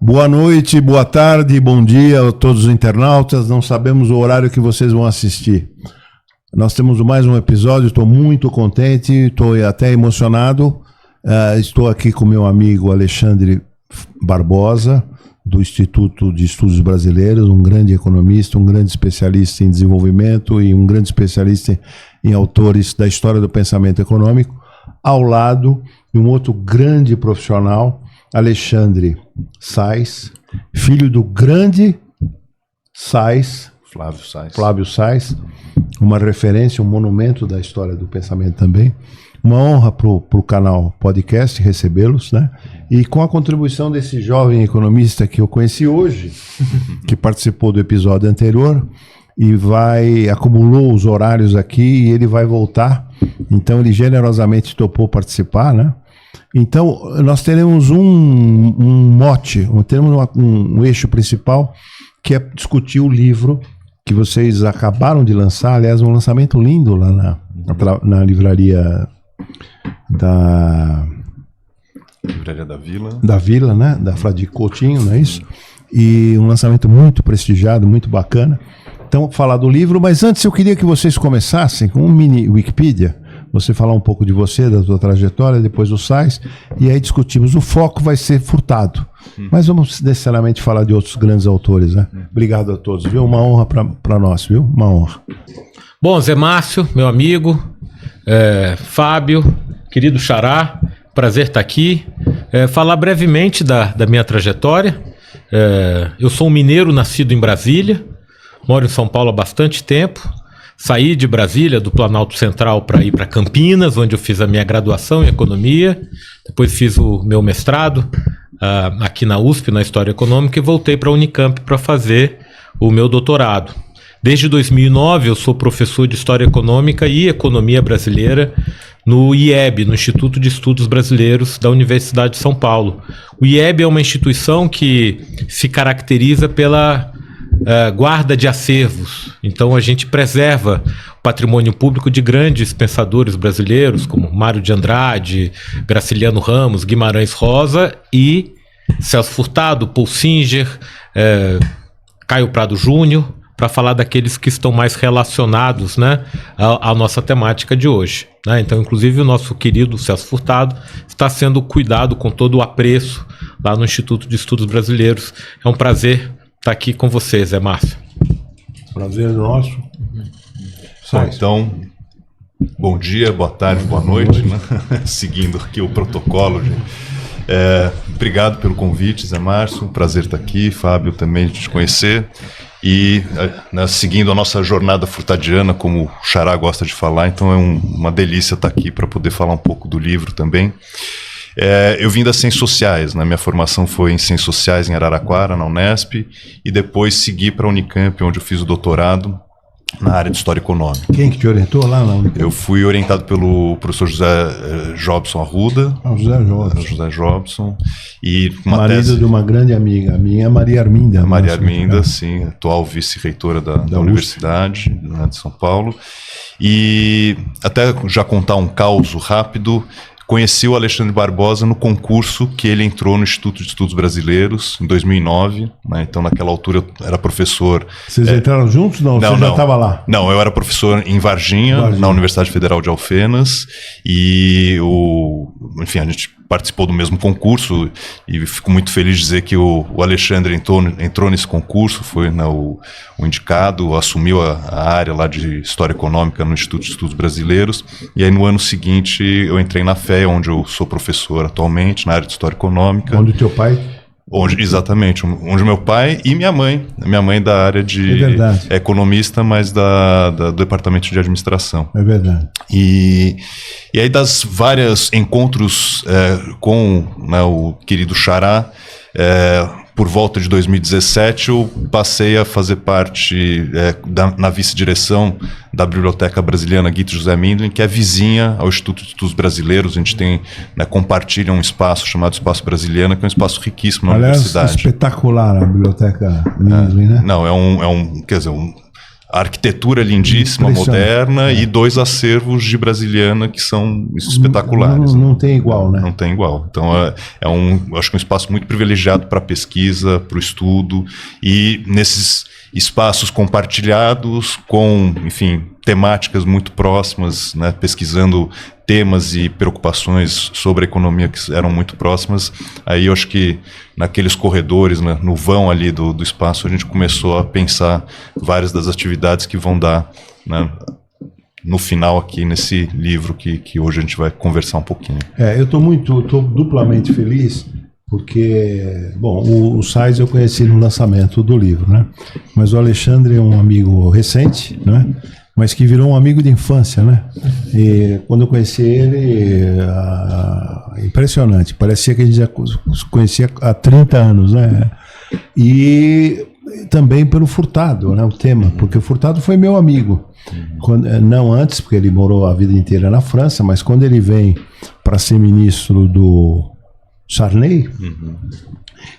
Boa noite, boa tarde, bom dia a todos os internautas. Não sabemos o horário que vocês vão assistir. Nós temos mais um episódio, estou muito contente, estou até emocionado. Estou aqui com meu amigo Alexandre Barbosa, do Instituto de Estudos Brasileiros, um grande economista, um grande especialista em desenvolvimento e um grande especialista em autores da história do pensamento econômico, ao lado de um outro grande profissional, Alexandre Sais, filho do grande Sais, Flávio Sais, uma referência, um monumento da história do pensamento também. Uma honra para o canal Podcast recebê-los, né? E com a contribuição desse jovem economista que eu conheci hoje, que participou do episódio anterior e acumulou os horários aqui e ele vai voltar. Então ele generosamente topou participar, né? Então nós teremos um mote, teremos um eixo principal que é discutir o livro que vocês acabaram de lançar, aliás, um lançamento lindo lá na livraria da Vila, né? Da Fradique Coutinho, não é isso? E um lançamento muito prestigiado, muito bacana. Então, falar do livro, mas antes eu queria que vocês começassem com um mini Wikipedia, você falar um pouco de você, da sua trajetória, depois do Sais, e aí discutimos. O foco vai ser Furtado, mas vamos necessariamente falar de outros grandes autores, né? Obrigado a todos, viu? Uma honra para nós, viu? Uma honra. Bom, Zé Márcio, meu amigo, Fábio, querido Xará, prazer estar aqui. Falar brevemente da minha trajetória. Eu sou um mineiro nascido em Brasília, moro em São Paulo há bastante tempo. Saí de Brasília, do Planalto Central, para ir para Campinas, onde eu fiz a minha graduação em Economia. Depois fiz o meu mestrado aqui na USP, na História Econômica, e voltei para a Unicamp para fazer o meu doutorado. Desde 2009 eu sou professor de História Econômica e Economia Brasileira no IEB, no Instituto de Estudos Brasileiros da Universidade de São Paulo. O IEB é uma instituição que se caracteriza pela guarda de acervos. Então a gente preserva o patrimônio público de grandes pensadores brasileiros como Mário de Andrade, Graciliano Ramos, Guimarães Rosa e Celso Furtado, Paul Singer, Caio Prado Júnior, para falar daqueles que estão mais relacionados, né, à nossa temática de hoje, né? Então, inclusive, o nosso querido Celso Furtado está sendo cuidado com todo o apreço lá no Instituto de Estudos Brasileiros. É um prazer estar aqui com vocês, Zé Márcio. Prazer nosso. Bom, então, bom dia, boa tarde, boa noite, né? Seguindo aqui o protocolo, gente. Obrigado pelo convite, Zé Márcio, um prazer estar aqui, Fábio, também de te conhecer. E seguindo a nossa jornada furtadiana, como o Xará gosta de falar, então é uma delícia estar aqui para poder falar um pouco do livro também. Eu vim das Ciências Sociais, né? Minha formação foi em Ciências Sociais em Araraquara, na Unesp, e depois segui para a Unicamp, onde eu fiz o doutorado na área de História Econômica. Quem que te orientou lá na Unicamp? Eu fui orientado pelo professor José Jobson Arruda. José Jobson. E uma marido tese... de uma grande amiga minha, Maria Arminda. Maria Arminda, sim, atual vice-reitora da Universidade, né, de São Paulo. E até já contar um caos rápido, conheci o Alexandre Barbosa no concurso que ele entrou no Instituto de Estudos Brasileiros em 2009, né? Então naquela altura eu era professor... Vocês entraram juntos? Não, você já estava lá? Não, eu era professor em Varginha, na Universidade Federal de Alfenas, e enfim, a gente participou do mesmo concurso e fico muito feliz de dizer que o Alexandre entrou nesse concurso, foi, né, o indicado, assumiu a área lá de História Econômica no Instituto de Estudos Brasileiros, e aí no ano seguinte eu entrei na FEA, onde eu sou professor atualmente, na área de História Econômica. Onde o teu pai? Exatamente, onde meu pai e minha mãe da área de economista, mas do departamento de administração. É verdade. E aí das vários encontros com, né, o querido Xará, por volta de 2017 eu passei a fazer parte na vice-direção da Biblioteca Brasiliana Guito José Mindlin, que é vizinha ao Instituto de Estudos Brasileiros. A gente tem, né, compartilha um espaço chamado Espaço Brasiliano, que é um espaço riquíssimo na universidade. Espetacular a Biblioteca Mindlin, né? Não, quer dizer, a arquitetura lindíssima, moderna, e 2 acervos de Brasiliana que são espetaculares. Não tem igual, né? Não tem igual. Então, acho que um espaço muito privilegiado para pesquisa, para o estudo, e nesses espaços compartilhados com, enfim, temáticas muito próximas, né, pesquisando temas e preocupações sobre a economia que eram muito próximas. Aí eu acho que naqueles corredores, né, no vão ali do espaço, a gente começou a pensar várias das atividades que vão dar, né, no final aqui nesse livro que hoje a gente vai conversar um pouquinho. Eu estou duplamente feliz, porque, bom, o Sais eu conheci no lançamento do livro, né? Mas o Alexandre é um amigo recente, né? Mas que virou um amigo de infância, né? E quando eu conheci ele, impressionante, parecia que a gente já conhecia há 30 anos, né? E também pelo Furtado, né? O tema, porque o Furtado foi meu amigo. Não antes, porque ele morou a vida inteira na França, mas quando ele vem para ser ministro do Sarney,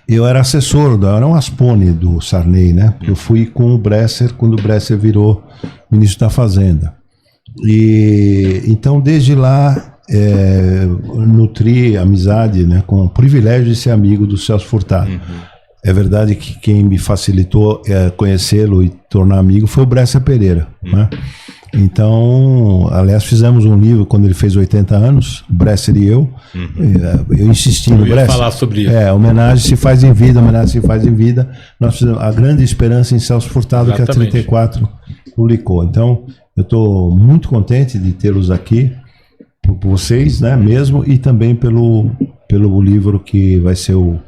eu era assessor, era um aspone do Sarney, né? Eu fui com o Bresser quando o Bresser virou ministro da Fazenda. E então desde lá nutri amizade, né, com o privilégio de ser amigo do Celso Furtado. É verdade que quem me facilitou conhecê-lo e tornar amigo foi o Bresser Pereira, né? Então, aliás, fizemos um livro quando ele fez 80 anos, Bresser e eu. Eu insisti no Bresser. Falar sobre isso. Homenagem se faz em vida, homenagem se faz em vida. Nós fizemos A Grande Esperança em Celso Furtado, exatamente, que a 34 publicou. Então, eu estou muito contente de tê-los aqui, por vocês, né, mesmo, e também pelo livro que vai ser o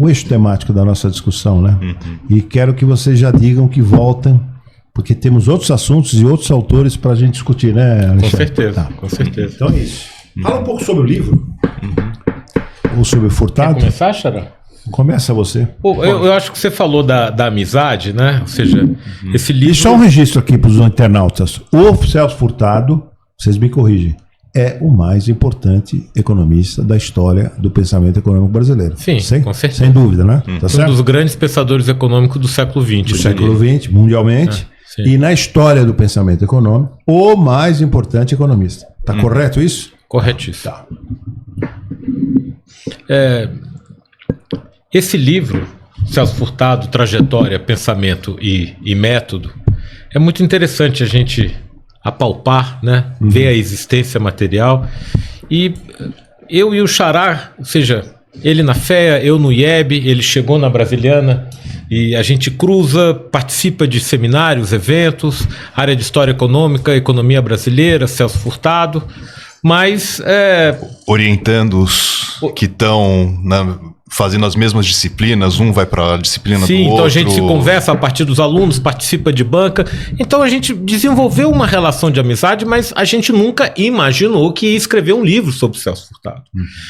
eixo temático da nossa discussão, né? E quero que vocês já digam que voltam, porque temos outros assuntos e outros autores para a gente discutir, né, Alexandre? Com certeza, com certeza. Então é isso. Fala um pouco sobre o livro. Ou sobre o Furtado. Quer começar, Xará? Começa você. Eu acho que você falou da amizade, né? Ou seja, esse livro... E só um registro aqui para os internautas. O Celso Furtado, vocês me corrigem, é o mais importante economista da história do pensamento econômico brasileiro. Sim, com certeza. Sem dúvida, né? Tá um certo? dos grandes pensadores econômicos do século XX. Do século XX, mundialmente. E na história do pensamento econômico, o mais importante economista. Tá correto isso? Corretíssimo. Tá. Esse livro, Celso Furtado, Trajetória, Pensamento e Método, é muito interessante a gente apalpar, né? Ver a existência material. E eu e o Xará, ou seja, ele na FEA, eu no IEB, ele chegou na Brasiliana, e a gente cruza, participa de seminários, eventos, área de História Econômica, Economia Brasileira, Celso Furtado, mas... orientando os que estão fazendo as mesmas disciplinas, um vai para a disciplina do outro. Sim, então a gente se conversa a partir dos alunos, participa de banca. Então a gente desenvolveu uma relação de amizade, mas a gente nunca imaginou que ia escrever um livro sobre Celso Furtado.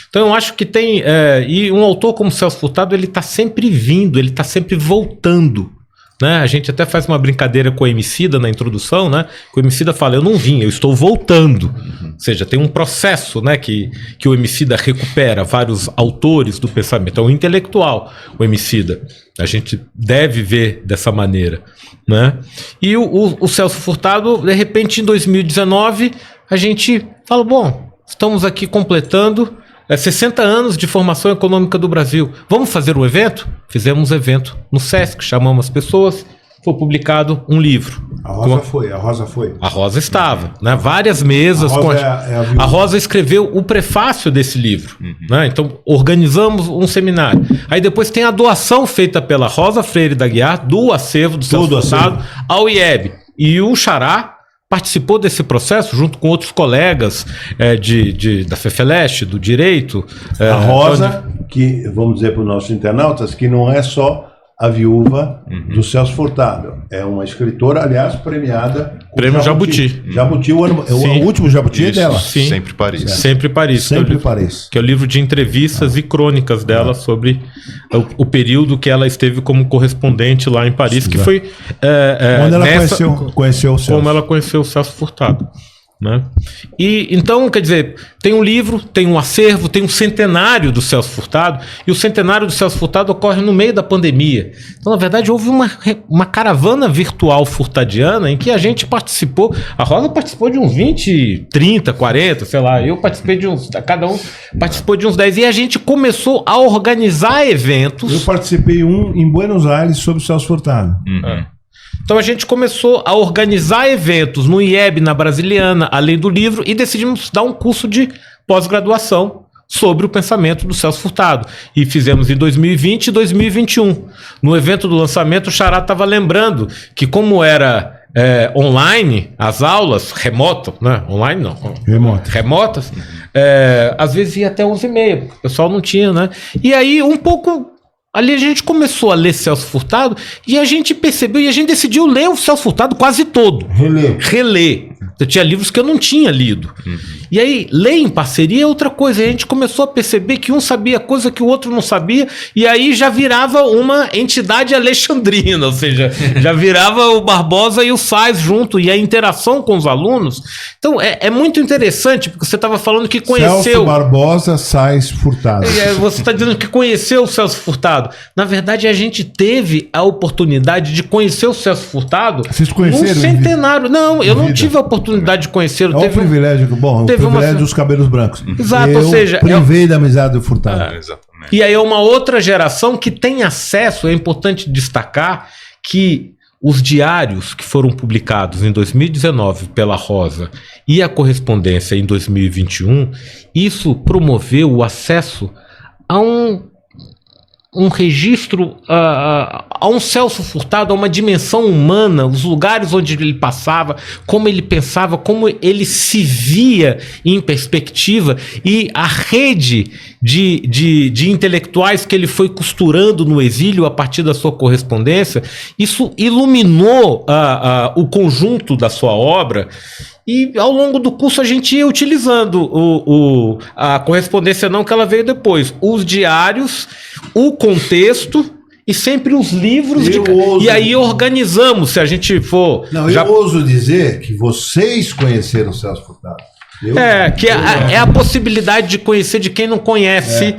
Então eu acho que tem... e um autor como Celso Furtado, ele está sempre vindo, ele está sempre voltando. Né? A gente até faz uma brincadeira com o Emicida na introdução, né? Que o Emicida fala, eu não vim, eu estou voltando. Ou seja, tem um processo, né, que o Emicida recupera vários autores do pensamento. É um intelectual, o Emicida. A gente deve ver dessa maneira. Né? E o Celso Furtado, de repente, em 2019, a gente fala, bom, estamos aqui completando 60 anos de formação econômica do Brasil. Vamos fazer um evento? Fizemos um evento no Sesc, chamamos as pessoas, foi publicado um livro. A Rosa foi. A Rosa estava, né? Várias mesas. A Rosa escreveu o prefácio desse livro. Né? Então, organizamos um seminário. Aí depois tem a doação feita pela Rosa Freire da Guiar, do acervo do Celso Furtado ao IEB. E o Xará participou desse processo junto com outros colegas da FEFELESH, do Direito. A Rosa, que vamos dizer para os nossos internautas, que não é só a viúva do Celso Furtado. É uma escritora, aliás, premiada com Prêmio Jabuti. Jabuti, o último Jabuti é dela. Sim. Sempre Paris. Certo. Sempre Paris. Sempre Paris. Que é o livro de entrevistas e crônicas dela sobre o período que ela esteve como correspondente lá em Paris, que foi... Quando ela conheceu o Celso. Como ela conheceu o Celso Furtado. né? E então, quer dizer, tem um livro, tem um acervo, tem um centenário do Celso Furtado, e o centenário do Celso Furtado ocorre no meio da pandemia. Então, na verdade, houve uma caravana virtual furtadiana em que a gente participou. A Rosa participou de uns 20, 30, 40, sei lá. Eu participei de uns... Cada um participou de uns 10. E a gente começou a organizar eventos. Eu participei em Buenos Aires sobre o Celso Furtado. Então a gente começou a organizar eventos no IEB, na Brasiliana, além do livro, e decidimos dar um curso de pós-graduação sobre o pensamento do Celso Furtado. E fizemos em 2020 e 2021. No evento do lançamento, o Xará estava lembrando que como era online, as aulas remotas, né? Online não. Remotas, às vezes ia até 11h30, porque o pessoal não tinha, né? E aí um pouco... Ali a gente começou a ler Celso Furtado e a gente percebeu, e a gente decidiu ler o Celso Furtado quase todo. Reler. Eu tinha livros que eu não tinha lido. E aí, ler em parceria é outra coisa. E a gente começou a perceber que um sabia coisa que o outro não sabia, e aí já virava uma entidade alexandrina, ou seja, já virava o Barbosa e o Sais junto, e a interação com os alunos. Então, é muito interessante, porque você estava falando que conheceu... Celso Barbosa, Sais, Furtado. Você está dizendo que conheceu o Celso Furtado. Na verdade, a gente teve a oportunidade de conhecer o Celso Furtado. Vocês conheceram? No centenário. Não, eu não tive a oportunidade de conhecê-lo. É um privilégio, o privilégio dos cabelos brancos. Exato, ou seja... privei da amizade do Furtado. Exatamente. E aí é uma outra geração que tem acesso, é importante destacar que os diários que foram publicados em 2019 pela Rosa e a correspondência em 2021, isso promoveu o acesso a um registro, a um Celso Furtado, a uma dimensão humana, os lugares onde ele passava, como ele pensava, como ele se via em perspectiva, e a rede de intelectuais que ele foi costurando no exílio a partir da sua correspondência. Isso iluminou o conjunto da sua obra. E ao longo do curso a gente ia utilizando a correspondência não que ela veio depois, os diários, o contexto e sempre os livros. E aí organizamos, se a gente for... Não, eu ouso dizer que vocês conheceram o Celso Furtado. É a possibilidade de conhecer de quem não conhece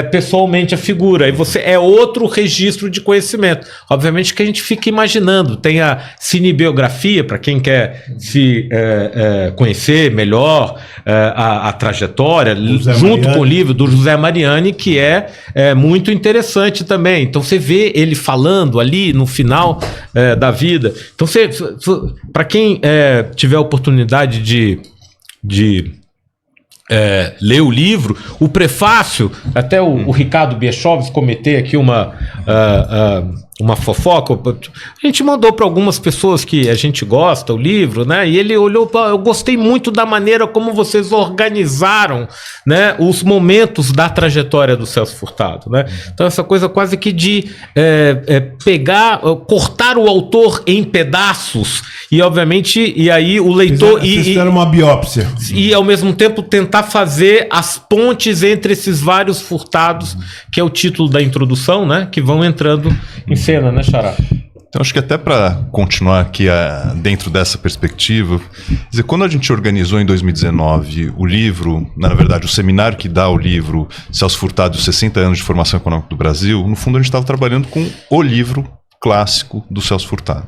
pessoalmente a figura. E você é outro registro de conhecimento. Obviamente que a gente fica imaginando. Tem a cinebiografia, para quem quer se conhecer melhor a trajetória, junto com o livro do José Mariani, que é muito interessante também. Então você vê ele falando ali no final da vida. Então, para quem tiver a oportunidade de ler o livro, o prefácio, até o Ricardo Biechoves cometeu aqui uma fofoca. A gente mandou para algumas pessoas que a gente gosta o livro, né? E ele olhou, eu gostei muito da maneira como vocês organizaram, né, os momentos da trajetória do Celso Furtado, né? Então essa coisa quase que de cortar o autor em pedaços e obviamente, e aí o leitor... Vocês fizeram uma biópsia. E ao mesmo tempo tentar fazer as pontes entre esses vários Furtados, que é o título da introdução, né? Que vão entrando em cena, né, Xará? Então, acho que até para continuar aqui dentro dessa perspectiva, quer dizer, quando a gente organizou em 2019 o livro, na verdade, o seminário que dá o livro Celso Furtado, os 60 anos de formação econômica do Brasil, no fundo a gente estava trabalhando com o livro clássico do Celso Furtado.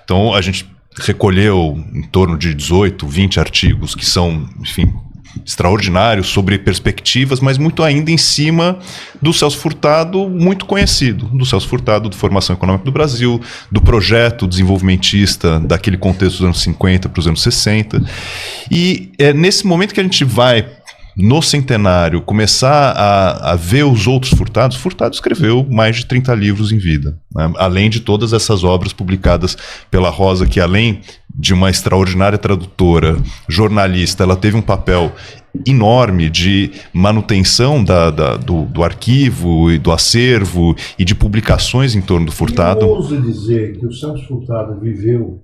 Então, a gente recolheu em torno de 18, 20 artigos que são, enfim, extraordinários sobre perspectivas, mas muito ainda em cima do Celso Furtado muito conhecido, do Celso Furtado de formação econômica do Brasil, do projeto desenvolvimentista daquele contexto dos anos 50 para os anos 60. E é nesse momento que a gente vai, no centenário, começar a ver os outros Furtados. Furtado escreveu mais de 30 livros em vida, né? Além de todas essas obras publicadas pela Rosa, que além de uma extraordinária tradutora, jornalista, ela teve um papel enorme de manutenção do arquivo e do acervo e de publicações em torno do Furtado. Eu ouso dizer que o Celso Furtado viveu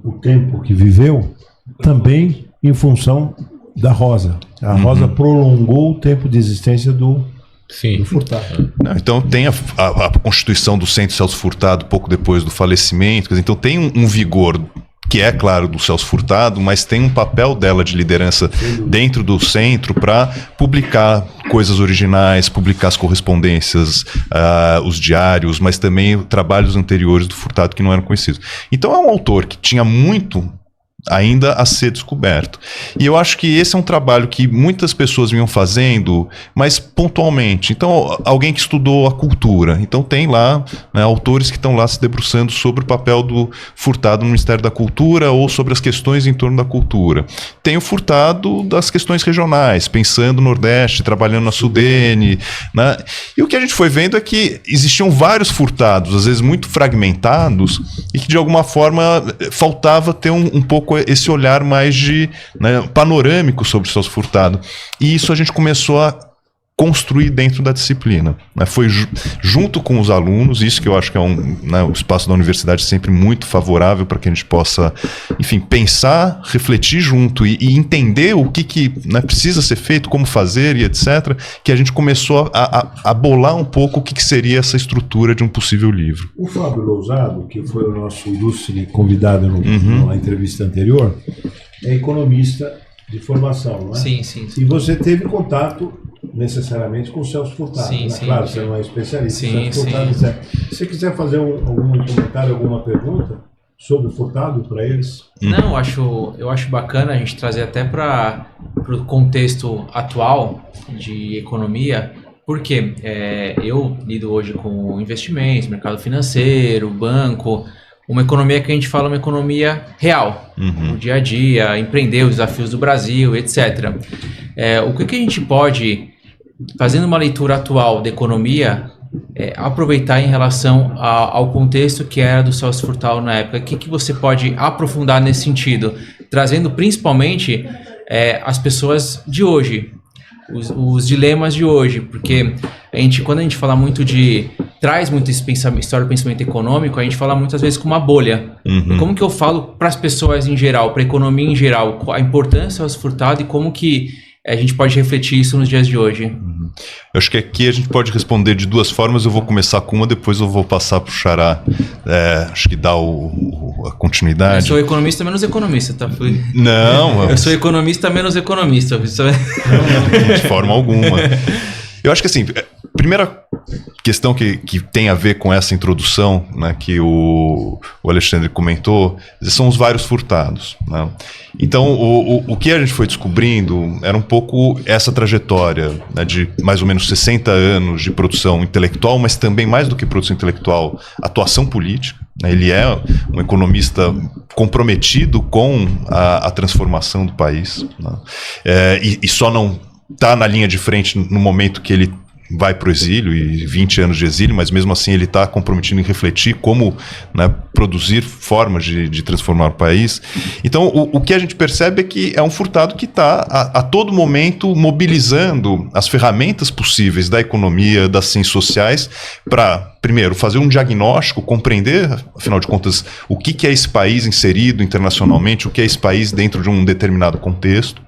o tempo que viveu também em função da Rosa. A Rosa prolongou o tempo de existência do Furtado. Então tem a constituição do Centro Celso Furtado pouco depois do falecimento, quer dizer, então tem um vigor que é, claro, do Celso Furtado, mas tem um papel dela de liderança dentro do centro para publicar coisas originais, publicar as correspondências, os diários, mas também trabalhos anteriores do Furtado que não eram conhecidos. Então é um autor que tinha muito ainda a ser descoberto. E eu acho que esse é um trabalho que muitas pessoas vinham fazendo, mas pontualmente. Então, alguém que estudou a cultura. Então, tem lá, né, autores que estão lá se debruçando sobre o papel do Furtado no Ministério da Cultura ou sobre as questões em torno da cultura. Tem o Furtado das questões regionais, pensando no Nordeste, trabalhando na Sudene, né? E o que a gente foi vendo é que existiam vários Furtados, às vezes muito fragmentados, e que de alguma forma faltava ter um pouco esse olhar mais panorâmico sobre o Celso Furtado. E isso a gente começou a construir dentro da disciplina. Né? Foi junto com os alunos, isso que eu acho que é o espaço da universidade sempre muito favorável para que a gente possa, enfim, pensar, refletir junto e entender o que precisa ser feito, como fazer e etc., que a gente começou a bolar um pouco o que seria essa estrutura de um possível livro. O Fábio Lousado, que foi o nosso ilustre convidado na entrevista anterior, é economista de formação, não é? Sim, sim. E você teve contato necessariamente com o Celso Furtado, sim, né? sim, Claro, sim. você não é especialista. Sim, Furtado, sim. Se você quiser fazer algum comentário, alguma pergunta sobre o Furtado para eles? Não, eu acho bacana a gente trazer até para o contexto atual de economia, porque eu lido hoje com investimentos, mercado financeiro, banco, uma economia que a gente fala uma economia real, no dia a dia, empreender, os desafios do Brasil, etc. O que a gente pode, fazendo uma leitura atual da economia, aproveitar em relação ao contexto que era do Celso Furtado na época? O que você pode aprofundar nesse sentido? Trazendo principalmente as pessoas de hoje, os dilemas de hoje, porque quando a gente fala muito traz muito esse história do pensamento econômico, a gente fala muitas vezes com uma bolha. Como que eu falo para as pessoas em geral, para a economia em geral, a importância do Celso Furtado e como que a gente pode refletir isso nos dias de hoje? Eu acho que aqui a gente pode responder de duas formas. Eu vou começar com uma, depois eu vou passar para o Xará, acho que dá a continuidade. Eu sou economista menos economista, tá? Não. Eu sou economista menos economista. Não, de forma alguma. Eu acho que assim, primeira questão que tem a ver com essa introdução, né, que o Alexandre comentou, são os vários Furtados. Né? Então, o que a gente foi descobrindo era um pouco essa trajetória, né, de mais ou menos 60 anos de produção intelectual, mas também mais do que produção intelectual, atuação política. Né? Ele é um economista comprometido com a transformação do país. Né? E só não está na linha de frente no momento que ele vai para o exílio, e 20 anos de exílio, mas mesmo assim ele está comprometido em refletir como, né, produzir formas de transformar o país. Então, o que a gente percebe é que é um Furtado que está a todo momento mobilizando as ferramentas possíveis da economia, das ciências sociais, para, primeiro, fazer um diagnóstico, compreender, afinal de contas, o que é esse país inserido internacionalmente, o que é esse país dentro de um determinado contexto.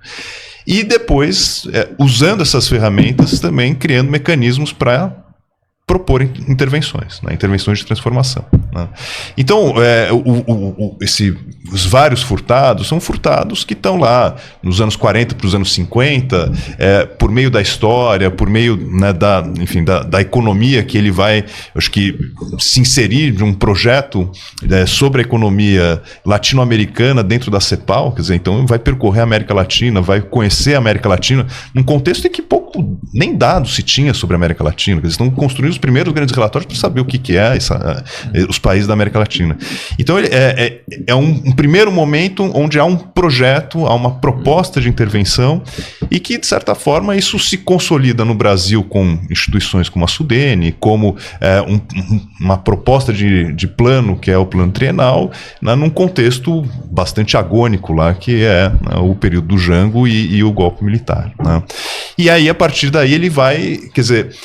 E depois, usando essas ferramentas, também criando mecanismos para propor intervenções, né? Intervenções de transformação. Né? Então, os vários Furtados são Furtados que estão lá nos anos 40 para os anos 50, por meio da história, por meio, né, da economia que ele vai, acho que, se inserir de um projeto sobre a economia latino-americana dentro da CEPAL, quer dizer, então vai percorrer a América Latina, vai conhecer a América Latina, num contexto em que pouco nem dados se tinha sobre a América Latina, quer dizer, estão construindo os primeiros grandes relatórios para saber o que os países da América Latina. Então, é um primeiro momento onde há um projeto, há uma proposta de intervenção e que, de certa forma, isso se consolida no Brasil com instituições como a Sudene, como uma proposta de plano, que é o plano trienal, né, num contexto bastante agônico lá, que é, né, o período do Jango e o golpe militar. Né? E aí, a partir daí, ele vai, quer dizer,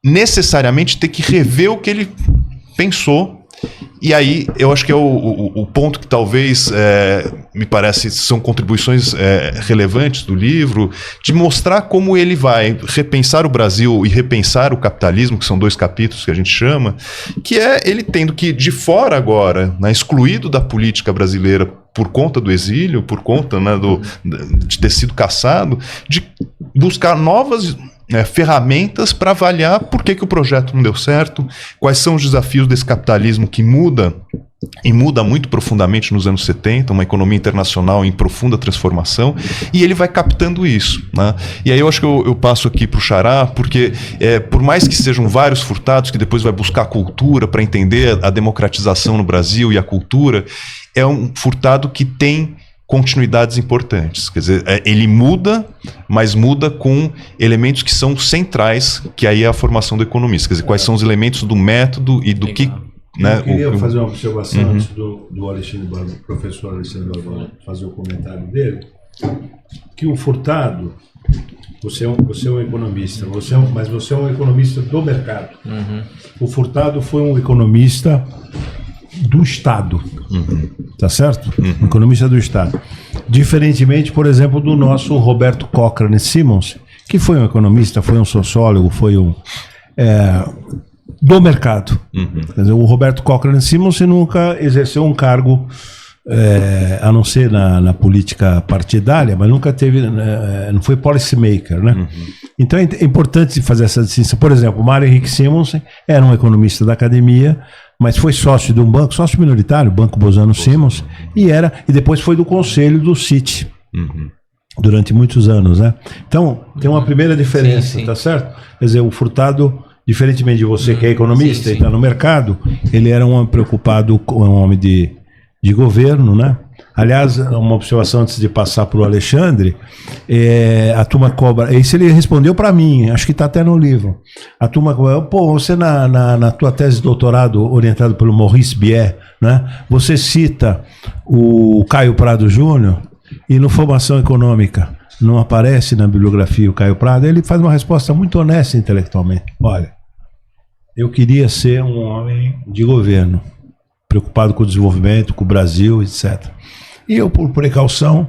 necessariamente ter que rever o que ele pensou E aí, eu acho que é o ponto que talvez, me parece, são contribuições relevantes do livro, de mostrar como ele vai repensar o Brasil e repensar o capitalismo, que são 2 capítulos que a gente chama, que é ele tendo que, de fora agora, né, excluído da política brasileira por conta do exílio, por conta, né, de ter sido caçado, de buscar novas ferramentas para avaliar por que o projeto não deu certo, quais são os desafios desse capitalismo que muda, e muda muito profundamente nos anos 70, uma economia internacional em profunda transformação, e ele vai captando isso, né? E aí eu acho que eu passo aqui para o Xará, porque por mais que sejam vários Furtados, que depois vai buscar a cultura para entender a democratização no Brasil e a cultura, é um Furtado que tem continuidades importantes. Quer dizer, ele muda, mas muda com elementos que são centrais, que aí é a formação do economista. Quer dizer, quais são os elementos do método e do que... Né, eu queria fazer uma observação antes do Alexandre Barbosa, professor Alexandre Barbosa, fazer o comentário dele, que o Furtado, você é um economista, mas você é um economista do mercado. O Furtado foi um economista do Estado, tá certo? Um economista do Estado. Diferentemente, por exemplo, do nosso Roberto Cochrane Simmons, que foi um economista, foi um sociólogo, foi um do mercado. Quer dizer, o Roberto Cochrane Simmons nunca exerceu um cargo, a não ser na política partidária, mas nunca teve, não foi policy maker, né? Então é importante fazer essa distinção. Por exemplo, o Mário Henrique Simmons era um economista da academia, mas foi sócio de um banco, sócio minoritário, Banco Bozano Simmons, e depois foi do conselho do Citi, durante muitos anos, né? Então, tem uma primeira diferença, tá certo? Quer dizer, o Furtado, diferentemente de você que é economista e está no mercado, ele era um homem preocupado, um homem de governo, né? Aliás, uma observação antes de passar para o Alexandre, a turma cobra, isso ele respondeu para mim, acho que está até no livro. A turma cobra, você na tua tese de doutorado, orientado pelo Maurice Bier, né? Você cita o Caio Prado Júnior, e no Formação Econômica não aparece na bibliografia o Caio Prado. Ele faz uma resposta muito honesta intelectualmente. Olha, eu queria ser um homem de governo, preocupado com o desenvolvimento, com o Brasil, etc. E eu, por precaução,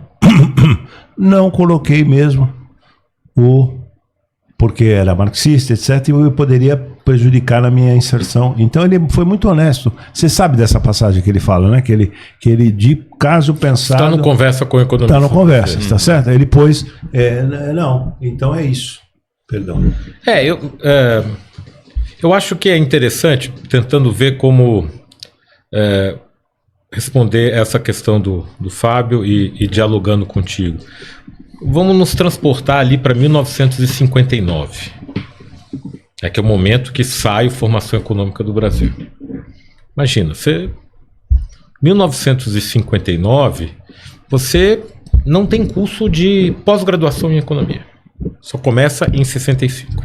não coloquei mesmo porque era marxista, etc., e eu poderia prejudicar na minha inserção. Então ele foi muito honesto. Você sabe dessa passagem que ele fala, né? Que ele de caso pensado... Está no Conversa com o Economista. Está no Conversa, está certo? Ele pôs... não, então é isso. Perdão. Eu acho que é interessante, tentando ver como responder essa questão do Fábio e dialogando contigo. Vamos nos transportar ali para 1959. Que é o momento que sai a formação econômica do Brasil. Imagina, 1959, você não tem curso de pós-graduação em economia. Só começa em 65.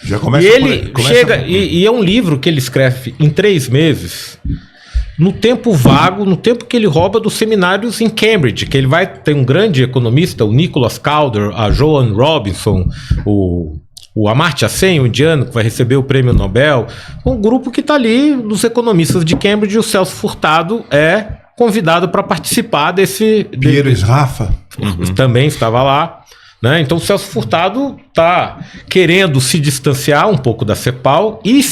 Já começa. E ele chega, e é um livro que ele escreve em 3 meses, no tempo vago, no tempo que ele rouba dos seminários em Cambridge, que ele vai ter um grande economista, o Nicholas Calder, a Joan Robinson, o Amartya Sen, o indiano, que vai receber o prêmio Nobel, um grupo que está ali, dos economistas de Cambridge, e o Celso Furtado é convidado para participar desse... Piero Sraffa também estava lá, né? Então o Celso Furtado está querendo se distanciar um pouco da CEPAL e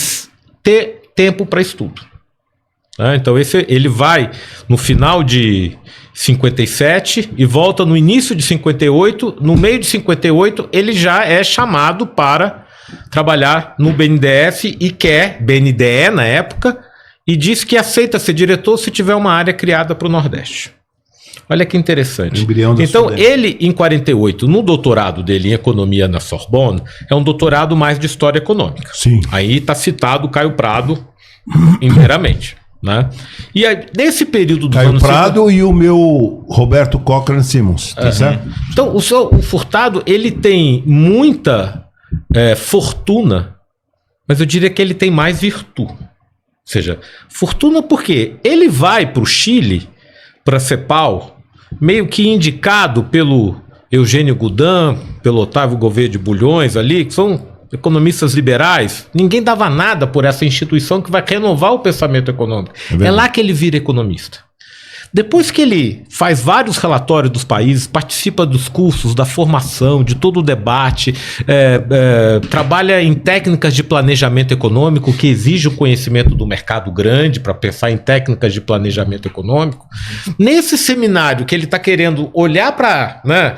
ter tempo para estudo. Então ele vai no final de 57 e volta no início de 58. No meio de 58 ele já é chamado para trabalhar no BNDES e quer BNDE na época, e diz que aceita ser diretor se tiver uma área criada para o Nordeste. Olha que interessante. Então ele, em 48, no doutorado dele em economia na Sorbonne, é um doutorado mais de história econômica. Sim. Aí está citado o Caio Prado inteiramente. Né? E aí, nesse período do Caio Prado e o meu Roberto Cochrane Simmons, tá certo? Então o Furtado, ele tem muita fortuna, mas eu diria que ele tem mais virtude. Ou seja, fortuna porque ele vai para o Chile, para a CEPAL, meio que indicado pelo Eugênio Goudin, pelo Otávio Gouveia de Bulhões ali, que são economistas liberais, ninguém dava nada por essa instituição que vai renovar o pensamento econômico. É lá que ele vira economista. Depois que ele faz vários relatórios dos países, participa dos cursos, da formação, de todo o debate, trabalha em técnicas de planejamento econômico que exige o conhecimento do mercado grande para pensar em técnicas de planejamento econômico. Nesse seminário que ele está querendo olhar para, né,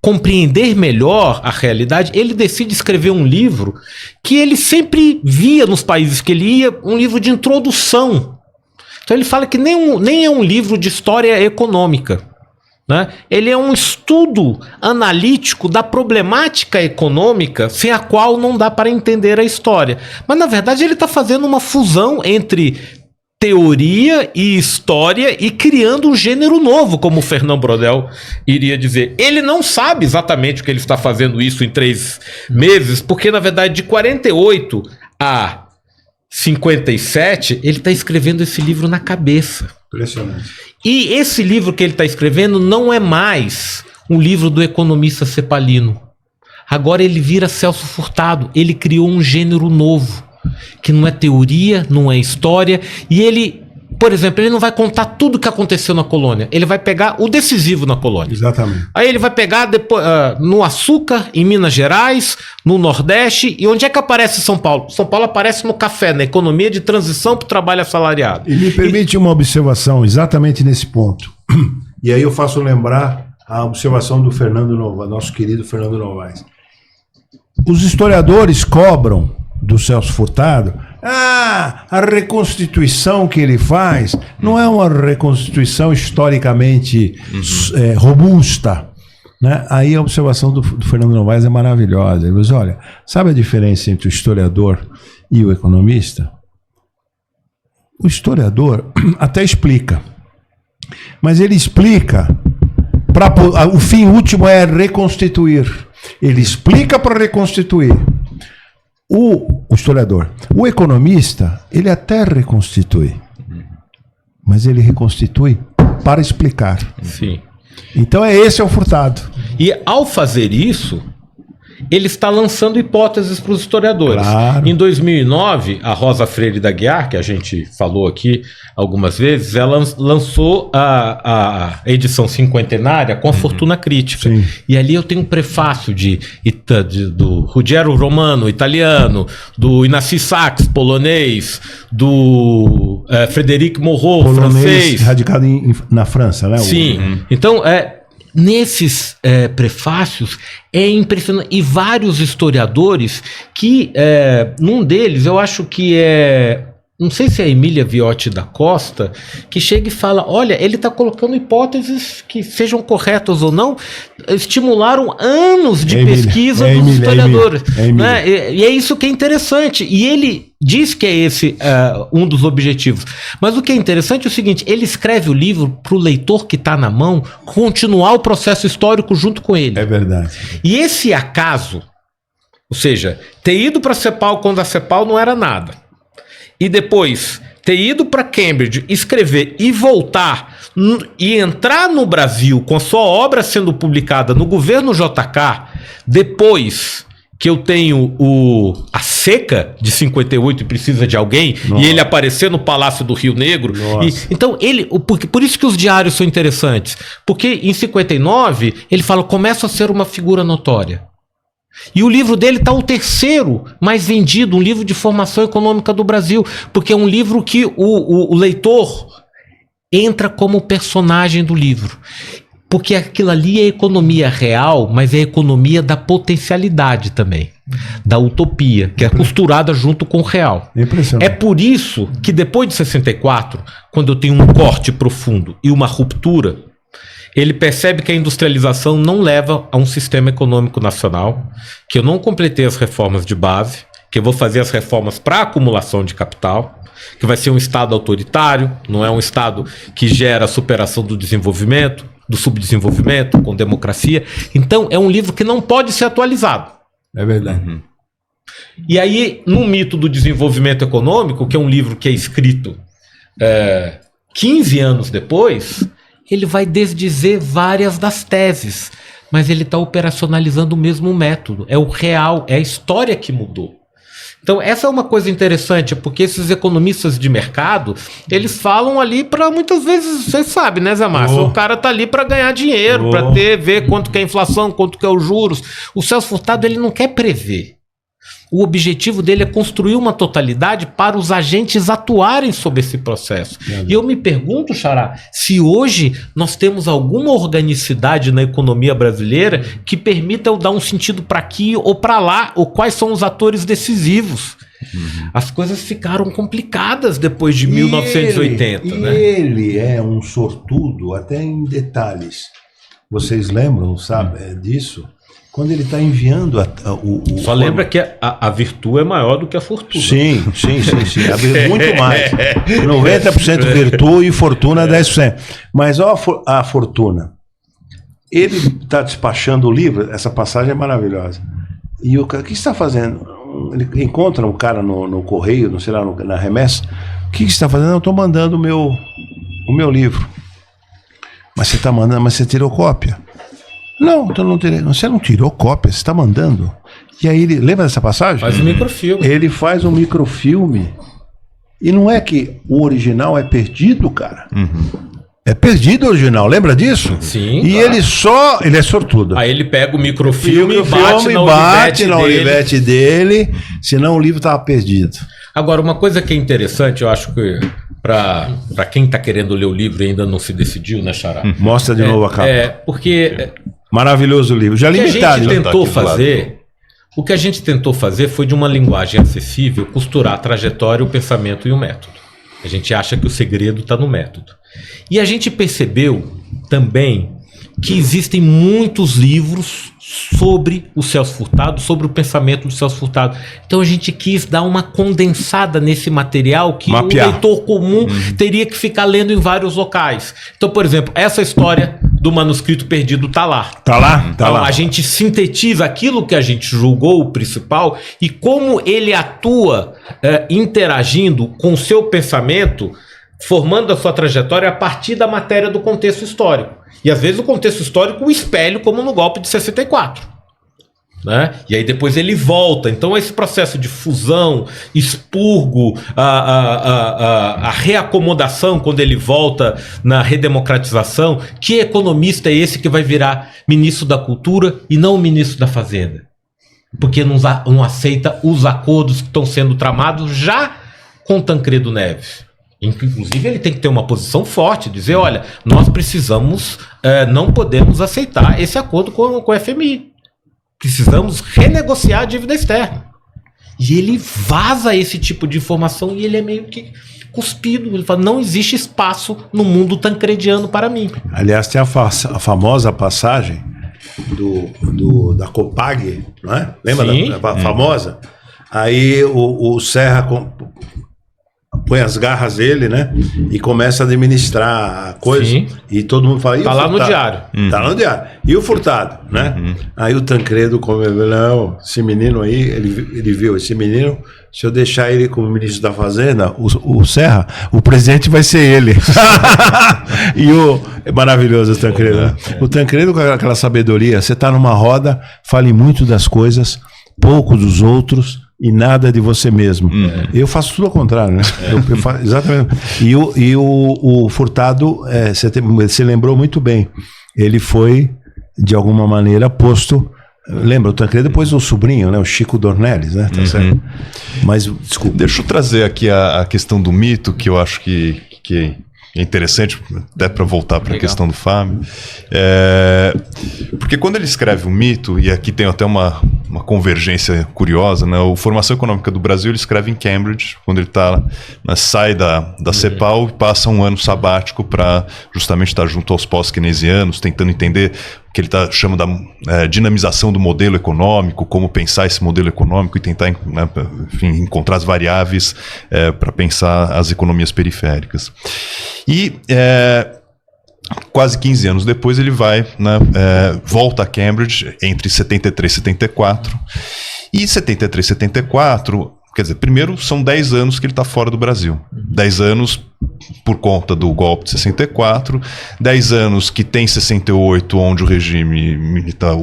compreender melhor a realidade, ele decide escrever um livro que ele sempre via nos países que ele ia, um livro de introdução. Então ele fala que nem é um livro de história econômica, né? Ele é um estudo analítico da problemática econômica sem a qual não dá para entender a história. Mas na verdade ele está fazendo uma fusão entre teoria e história e criando um gênero novo, como o Fernand Braudel iria dizer. Ele não sabe exatamente o que ele está fazendo isso em 3 meses, porque na verdade de 48 a 57, ele está escrevendo esse livro na cabeça. Impressionante. E esse livro que ele está escrevendo não é mais um livro do economista Cepalino. Agora ele vira Celso Furtado. Ele criou um gênero novo, que não é teoria, não é história. E ele, por exemplo, ele não vai contar tudo o que aconteceu na colônia. Ele vai pegar o decisivo na colônia. Exatamente. Aí ele vai pegar depois, no açúcar, em Minas Gerais, no Nordeste. E onde é que aparece São Paulo? São Paulo aparece no café, na economia de transição para o trabalho assalariado. E me permite uma observação exatamente nesse ponto. E aí eu faço lembrar a observação do Fernando Novaes, nosso querido Fernando Novaes. Os historiadores cobram do Celso Furtado a reconstituição que ele faz não é uma reconstituição historicamente robusta, né? Aí a observação do Fernando Novaes é maravilhosa. Ele diz, olha, sabe a diferença entre o historiador e o economista? O historiador até explica, mas ele explica o fim último é reconstituir. Ele explica para reconstituir. O historiador. O economista, ele até reconstitui, mas ele reconstitui para explicar. Sim. Então esse é o Furtado. E ao fazer isso, ele está lançando hipóteses para os historiadores. Claro. Em 2009, a Rosa Freire da Guiar, que a gente falou aqui algumas vezes, ela lançou a edição cinquentenária com a Fortuna Crítica. Sim. E ali eu tenho um prefácio do Ruggiero Romano, italiano, do Ignasi Sachs, polonês, do Frédéric Moreau, Polonês, francês. radicado na França, né? Sim. Então, nesses prefácios é impressionante. E vários historiadores que, num deles, eu acho que não sei se é a Emília Viotti da Costa, que chega e fala, olha, ele está colocando hipóteses que sejam corretas ou não, estimularam anos de pesquisa dos historiadores. Né? E é isso que é interessante. E ele diz que é esse um dos objetivos. Mas o que é interessante é o seguinte, ele escreve o livro para o leitor que está na mão continuar o processo histórico junto com ele. É verdade. E esse acaso, ou seja, ter ido para a CEPAL quando a CEPAL não era nada, e depois ter ido para Cambridge, escrever e voltar e entrar no Brasil com a sua obra sendo publicada no governo JK, depois que eu tenho a seca de 58 e precisa de alguém, e ele aparecer no Palácio do Rio Negro. Então, por isso que os diários são interessantes. Porque em 59, ele fala, começa a ser uma figura notória. E o livro dele está o 3º mais vendido, um livro de formação econômica do Brasil, porque é um livro que o leitor entra como personagem do livro. Porque aquilo ali é economia real, mas é economia da potencialidade também, da utopia, que é costurada junto com o real. É por isso que depois de 64, quando eu tenho um corte profundo e uma ruptura, ele percebe que a industrialização não leva a um sistema econômico nacional, que eu não completei as reformas de base, que eu vou fazer as reformas para acumulação de capital, que vai ser um Estado autoritário, não é um Estado que gera a superação do desenvolvimento, do subdesenvolvimento, com democracia. Então, é um livro que não pode ser atualizado. É verdade. E aí, no Mito do Desenvolvimento Econômico, que é um livro que é escrito 15 anos depois, ele vai desdizer várias das teses mas ele está operacionalizando o mesmo método. É o real, é a história que mudou. Então, essa é uma coisa interessante, porque esses economistas de mercado, eles falam ali para muitas vezes, você sabe, né, Zé Márcio? O cara tá ali para ganhar dinheiro, para ver quanto que é a inflação, quanto que é os juros. O Celso Furtado, ele não quer prever. O objetivo dele é construir uma totalidade para os agentes atuarem sobre esse processo. E eu me pergunto, Xará, se hoje nós temos alguma organicidade na economia brasileira que permita eu dar um sentido para aqui ou para lá, ou quais são os atores decisivos. As coisas ficaram complicadas depois de 1980. Né? Ele é um sortudo, até em detalhes. Vocês lembram, sabe, disso? Quando ele está enviando Só lembra que a virtude é maior do que a fortuna. Sim. Muito mais. 90% virtude e fortuna 10%. Mas olha a fortuna. Ele está despachando o livro, essa passagem é maravilhosa. E o cara, o que está fazendo? Ele encontra um cara no correio, não sei lá, na remessa. O que você está fazendo? Eu estou mandando o meu livro. Mas você está mandando, mas você tirou cópia? Não, então não tirei. Você não tirou cópia, você está mandando. E aí ele, lembra dessa passagem? Faz um microfilme. Ele faz um microfilme. E não é que o original é perdido, cara. É perdido o original, lembra disso? Sim. E claro. Ele é sortudo. Aí ele pega o microfilme e bate na olivete dele, senão o livro estava perdido. Agora, uma coisa que é interessante, eu acho que para quem está querendo ler o livro e ainda não se decidiu, né, Xará? Mostra de novo a capa. Porque... Maravilhoso o livro. Já li metade. O que a gente tentou fazer foi, de uma linguagem acessível, costurar a trajetória, o pensamento e o método. A gente acha que o segredo está no método. E a gente percebeu também que existem muitos livros sobre o Celso Furtado, sobre o pensamento do Celso Furtado. Então a gente quis dar uma condensada nesse material que o leitor comum teria que ficar lendo em vários locais. Então, por exemplo, essa história do manuscrito perdido está lá. Tá lá? Tá então, lá. A gente sintetiza aquilo que a gente julgou o principal e como ele atua interagindo com o seu pensamento, formando a sua trajetória a partir da matéria do contexto histórico. E às vezes o contexto histórico o espelho, como no golpe de 64. Né? E aí depois ele volta. Então esse processo de fusão, expurgo, a reacomodação quando ele volta na redemocratização, que economista é esse que vai virar ministro da Cultura e não o ministro da Fazenda? Porque não aceita os acordos que estão sendo tramados já com Tancredo Neves. Inclusive ele tem que ter uma posição forte, dizer, olha, nós precisamos, não podemos aceitar esse acordo com o FMI. Precisamos renegociar a dívida externa. E ele vaza esse tipo de informação e ele é meio que cuspido. Ele fala, não existe espaço no mundo tancrediano para mim. Aliás, tem a famosa passagem da Copag, não é? Lembra da famosa? Aí o Serra põe as garras dele, né? E começa a administrar a coisa. Sim. E todo mundo fala... Tá lá no diário. Tá lá no diário. E o Furtado, né? Aí o Tancredo, não, esse menino aí, ele viu, esse menino, se eu deixar ele como ministro da Fazenda, o Serra, o presidente vai ser ele. É maravilhoso o Tancredo. O Tancredo, com aquela sabedoria, você tá numa roda, fale muito das coisas, pouco dos outros, e nada de você mesmo. Eu faço tudo ao contrário, né? Eu faço, exatamente. E o Furtado, você lembrou muito bem, ele foi, de alguma maneira, posto... Lembra, o Tancredo depois o sobrinho, né? O Chico Dornelles, né? Tá certo? Mas, desculpa. Deixa eu trazer aqui a questão do mito, que eu acho que é interessante, até para voltar para a questão do Fábio. Porque quando ele escreve o mito, e aqui tem até uma convergência curiosa, né? O Formação Econômica do Brasil ele escreve em Cambridge, quando ele sai da CEPAL e passa um ano sabático para justamente estar junto aos pós-keynesianos, tentando entender o que ele chama da dinamização do modelo econômico, como pensar esse modelo econômico e tentar, né, enfim, encontrar as variáveis para pensar as economias periféricas. E quase 15 anos depois ele vai, né, volta a Cambridge entre 73 e 74. E 73 e 74, quer dizer, primeiro são 10 anos que ele está fora do Brasil. 10 anos por conta do golpe de 64, 10 anos que tem 68, onde o regime militar,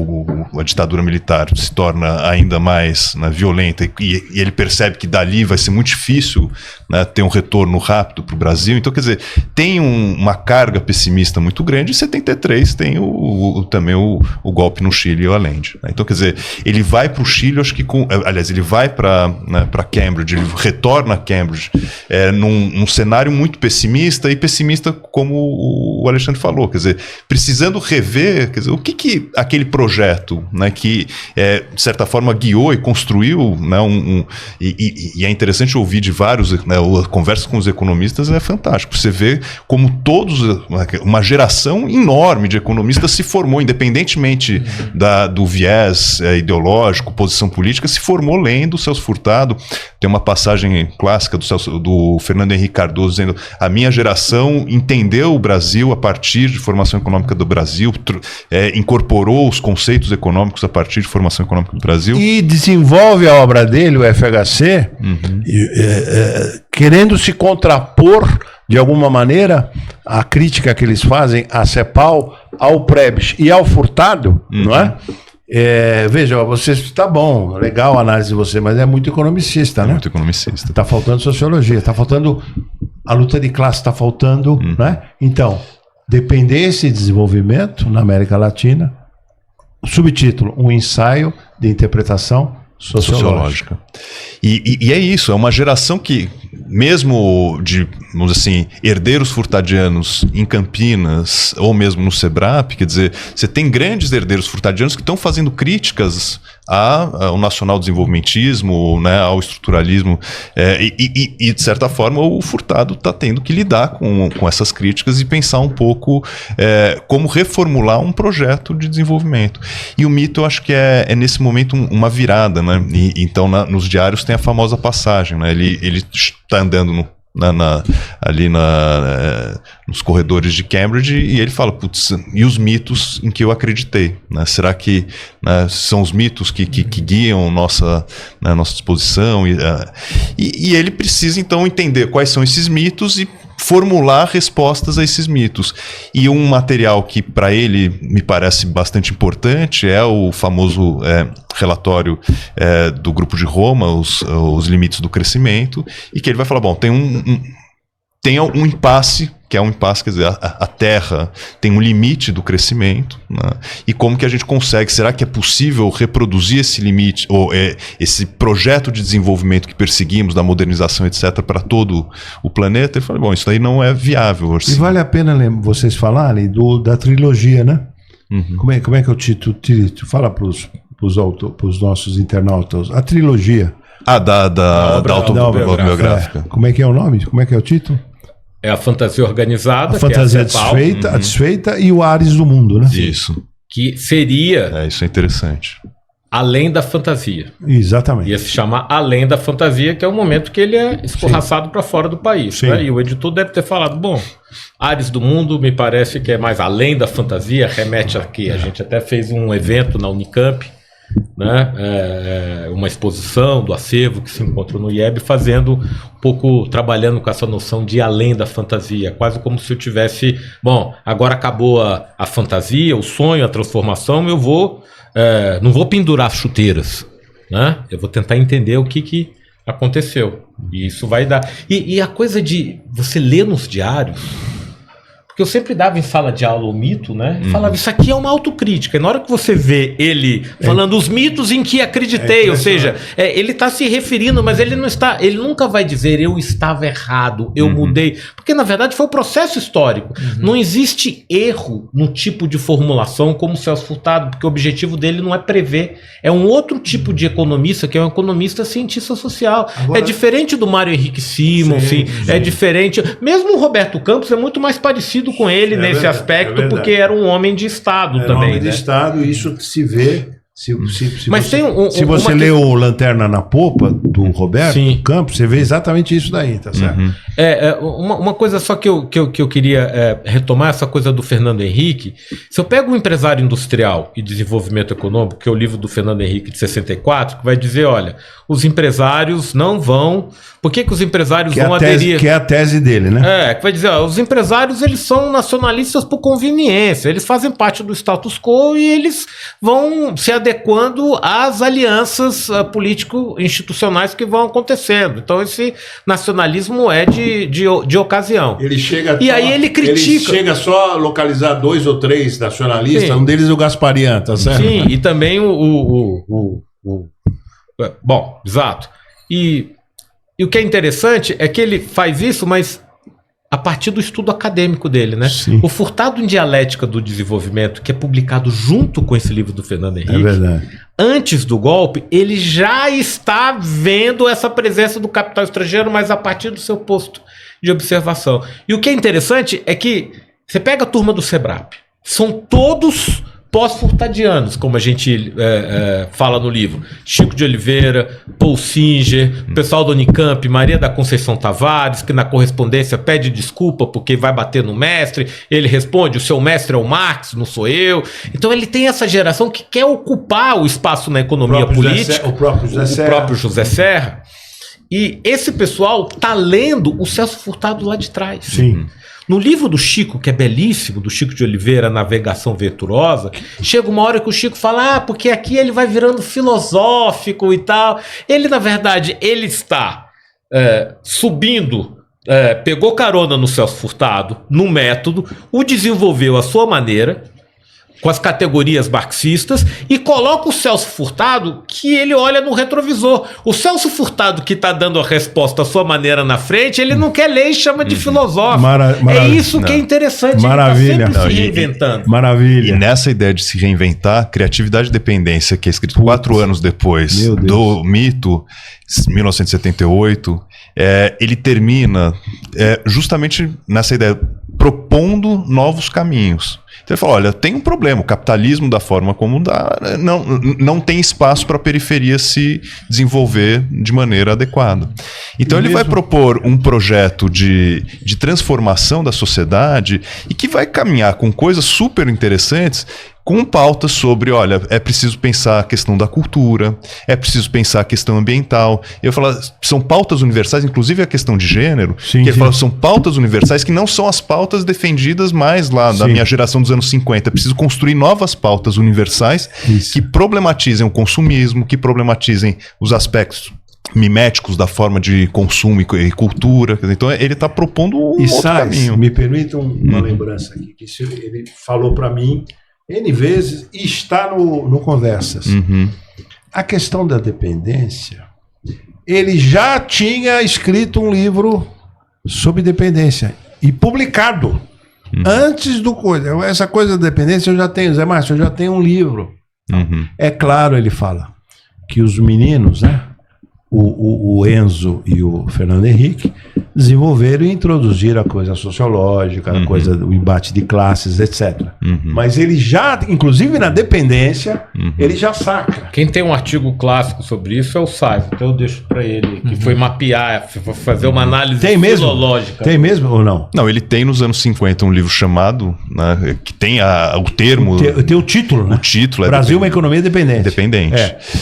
a ditadura militar se torna ainda mais, né, violenta, e ele percebe que dali vai ser muito difícil, né, ter um retorno rápido para o Brasil. Então, quer dizer, tem uma carga pessimista muito grande. Em 73 tem também o golpe no Chile e o Allende, né? Então, quer dizer, ele vai para o Chile, acho que aliás, ele vai para Cambridge, ele retorna a Cambridge num cenário muito pessimista, e pessimista como o Alexandre falou, quer dizer, precisando rever, quer dizer, o que aquele projeto, né, que de certa forma guiou e construiu, né, e é interessante ouvir de vários, né, a conversa com os economistas é fantástico, você vê como uma geração enorme de economistas se formou, independentemente do viés ideológico, posição política, se formou lendo o Celso Furtado. Tem uma passagem clássica do Fernando Henrique Cardoso dizendo: a minha geração entendeu o Brasil a partir de formação econômica do Brasil, incorporou os conceitos econômicos a partir de formação econômica do Brasil. E desenvolve a obra dele, o FHC, querendo se contrapor, de alguma maneira, a crítica que eles fazem à CEPAL, ao Prebisch e ao Furtado, não é? Veja, você está bom, legal a análise de você, mas é muito economicista, né? Muito economicista. Está faltando sociologia, está faltando a luta de classe, está faltando, né? Então, dependência e desenvolvimento na América Latina, subtítulo: um ensaio de interpretação sociológica. E é isso, é uma geração que, mesmo de, vamos dizer assim, herdeiros furtadianos em Campinas, ou mesmo no SEBRAP, quer dizer, você tem grandes herdeiros furtadianos que estão fazendo críticas ao nacional-desenvolvimentismo, né, ao estruturalismo, e de certa forma o Furtado está tendo que lidar com essas críticas e pensar um pouco como reformular um projeto de desenvolvimento. E o Mito, eu acho que é nesse momento uma virada, né? Então nos diários tem a famosa passagem, né? Ele está andando ali nos corredores de Cambridge, e ele fala: putz, e os mitos em que eu acreditei, né? Será que, né, são os mitos que guiam nossa disposição? E ele precisa então entender quais são esses mitos e formular respostas a esses mitos. E um material que para ele me parece bastante importante é o famoso relatório do Grupo de Roma, os limites do crescimento, e que ele vai falar: bom, tem um impasse, que é um impasse, quer dizer, a Terra tem um limite do crescimento, né? E como que a gente consegue, será que é possível reproduzir esse limite, ou esse projeto de desenvolvimento que perseguimos, da modernização, etc., para todo o planeta? Ele fala: bom, isso daí não é viável. Assim. E vale a pena vocês falarem da trilogia, né? Como é que é o título? Fala para os nossos internautas, a trilogia. Da autobiográfica. Como é que é o nome? Como é que é o título? É a fantasia organizada. A fantasia desfeita e o Ares do Mundo, né? Isso. Que seria... isso é interessante. Além da fantasia. Exatamente. Ia se chamar Além da Fantasia, que é o momento que ele é escorraçado para fora do país. Né? E o editor deve ter falado: bom, Ares do Mundo me parece que é mais além da fantasia, remete aqui. A gente até fez um evento na Unicamp, né? Uma exposição do acervo que se encontra no IEB, fazendo um pouco, trabalhando com essa noção de além da fantasia, quase como se eu tivesse, bom, agora acabou a fantasia, o sonho, a transformação, eu vou, não vou pendurar chuteiras, né? Eu vou tentar entender o que aconteceu, e isso vai dar, e a coisa de você ler nos diários, porque eu sempre dava em sala de aula o mito, né? E falava: isso aqui é uma autocrítica. E na hora que você vê ele falando os mitos em que acreditei, ou seja, ele está se referindo, mas ele nunca vai dizer eu estava errado, eu mudei. Porque na verdade foi o processo histórico. Não existe erro no tipo de formulação como o Celso Furtado, porque o objetivo dele não é prever. É um outro tipo de economista, que é um economista cientista social. Agora, é diferente do Mário Henrique Simonsen, é diferente. Mesmo o Roberto Campos é muito mais parecido com ele nesse aspecto, porque era um homem de Estado também. Homem de Estado, e isso se vê Mas você, tem se você lê o Lanterna na Popa, do Roberto Campos, você vê exatamente isso daí, tá certo? Uma coisa só que eu queria retomar, essa coisa do Fernando Henrique. Se eu pego um empresário industrial e desenvolvimento econômico, que é o livro do Fernando Henrique de 64, que vai dizer, olha, os empresários não vão... Por que os empresários vão aderir? Que é a tese dele, né? Que vai dizer, ó, os empresários eles são nacionalistas por conveniência, eles fazem parte do status quo e eles vão se adequando às alianças político-institucionais que vão acontecendo. Então esse nacionalismo é de ocasião. Ele chega e aí ele critica... Ele chega só a localizar 2 ou 3 nacionalistas, sim. Um deles é o Gasparian, tá certo? Sim, e também Bom, exato. E o que é interessante é que ele faz isso, mas a partir do estudo acadêmico dele, né? Sim. O Furtado em Dialética do Desenvolvimento, que é publicado junto com esse livro do Fernando Henrique, é verdade. Antes do golpe, ele já está vendo essa presença do capital estrangeiro, mas a partir do seu posto de observação. E o que é interessante é que você pega a turma do SEBRAP, são todos pós-furtadianos, como a gente fala no livro. Chico de Oliveira, Paul Singer, pessoal do Unicamp, Maria da Conceição Tavares, que na correspondência pede desculpa porque vai bater no mestre, ele responde, o seu mestre é o Marx, não sou eu. Então ele tem essa geração que quer ocupar o espaço na economia política. O próprio José Serra. E esse pessoal está lendo o Celso Furtado lá de trás. Sim. No livro do Chico, que é belíssimo, do Chico de Oliveira, Navegação Venturosa, chega uma hora que o Chico fala, porque aqui ele vai virando filosófico e tal. Ele, na verdade, ele está subindo, pegou carona no Celso Furtado, no método, o desenvolveu à sua maneira, com as categorias marxistas, e coloca o Celso Furtado que ele olha no retrovisor. O Celso Furtado que está dando a resposta à sua maneira na frente, ele não quer ler e chama de filosófico. É isso que é interessante. Maravilha. Ele está sempre se reinventando. Maravilha. E nessa ideia de se reinventar, Criatividade e Dependência, que é escrito 4 anos depois do Mito, 1978, ele termina justamente nessa ideia, propondo novos caminhos. Então ele fala, olha, tem um problema, o capitalismo da forma como dá, não tem espaço para a periferia se desenvolver de maneira adequada. Então ele vai propor um projeto de transformação da sociedade e que vai caminhar com coisas super interessantes, com pautas sobre, olha, é preciso pensar a questão da cultura, é preciso pensar a questão ambiental. Eu falo, são pautas universais, inclusive a questão de gênero, que ele fala, são pautas universais que não são as pautas defendidas mais lá da minha geração dos anos 50. É preciso construir novas pautas universais que problematizem o consumismo, que problematizem os aspectos miméticos da forma de consumo e cultura. Então ele está propondo um outro caminho. Me permitam uma lembrança aqui, que ele falou para mim N vezes e está no Conversas. A questão da dependência, ele já tinha escrito um livro sobre dependência e publicado antes do coisa. Essa coisa da dependência eu já tenho, Zé Márcio, eu já tenho um livro. É claro, ele fala que os meninos, né, o Enzo e o Fernando Henrique, desenvolveram e introduziram a coisa sociológica, a coisa do embate de classes, etc. Mas ele já, inclusive na dependência, ele já saca. Quem tem um artigo clássico sobre isso é o Saivo, então eu deixo para ele, que foi mapear, fazer uma análise filológica. Tem mesmo ou não? Não, ele tem nos anos 50 um livro chamado, né, que tem o termo... Tem o título, né? O título é Brasil, uma economia dependente. Dependente.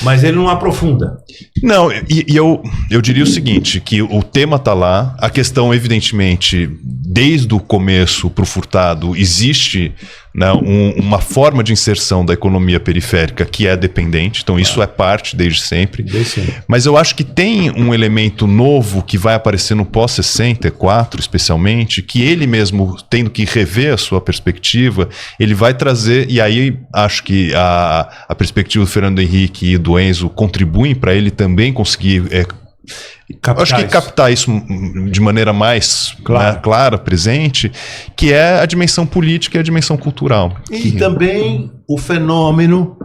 Mas ele não aprofunda. Não, e eu diria o seguinte, que o tema está lá, a questão, evidentemente, desde o começo para o Furtado, existe, né, uma forma de inserção da economia periférica que é dependente, então isso é parte desde sempre. Mas eu acho que tem um elemento novo que vai aparecer no pós-64, especialmente, que ele mesmo, tendo que rever a sua perspectiva, ele vai trazer, e aí acho que a perspectiva do Fernando Henrique e do Enzo contribuem para ele também conseguir... acho que captar isso de maneira mais clara, presente, que é a dimensão política e a dimensão cultural. E também o fenômeno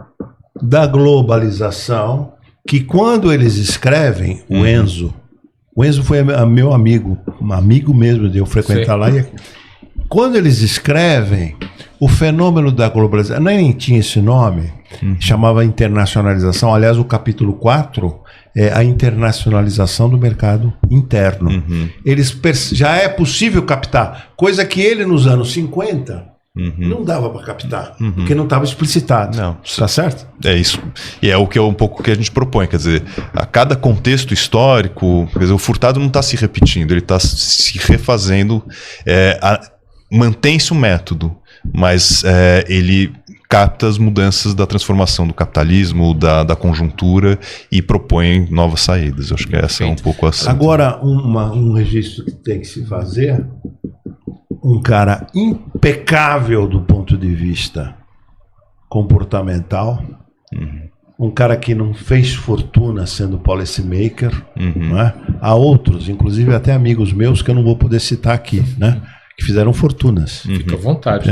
da globalização, que quando eles escrevem, o Enzo foi meu amigo, um amigo mesmo de eu frequentar lá. E quando eles escrevem, o fenômeno da globalização, nem tinha esse nome, chamava internacionalização. Aliás, o capítulo 4 é a internacionalização do mercado interno. Já é possível captar, coisa que ele nos anos 50 não dava para captar, porque não estava explicitado. Não. Tá certo? É isso. E é o que é um pouco que a gente propõe, quer dizer, a cada contexto histórico, quer dizer, o Furtado não está se repetindo, ele está se refazendo. Mantém-se o método, mas ele capta as mudanças da transformação do capitalismo, da conjuntura e propõe novas saídas. Eu acho que essa é um pouco assim. Agora, um registro que tem que se fazer, um cara impecável do ponto de vista comportamental, um cara que não fez fortuna sendo policymaker, não é? Há outros, inclusive até amigos meus que eu não vou poder citar aqui, né? Que fizeram fortunas. Fica à vontade.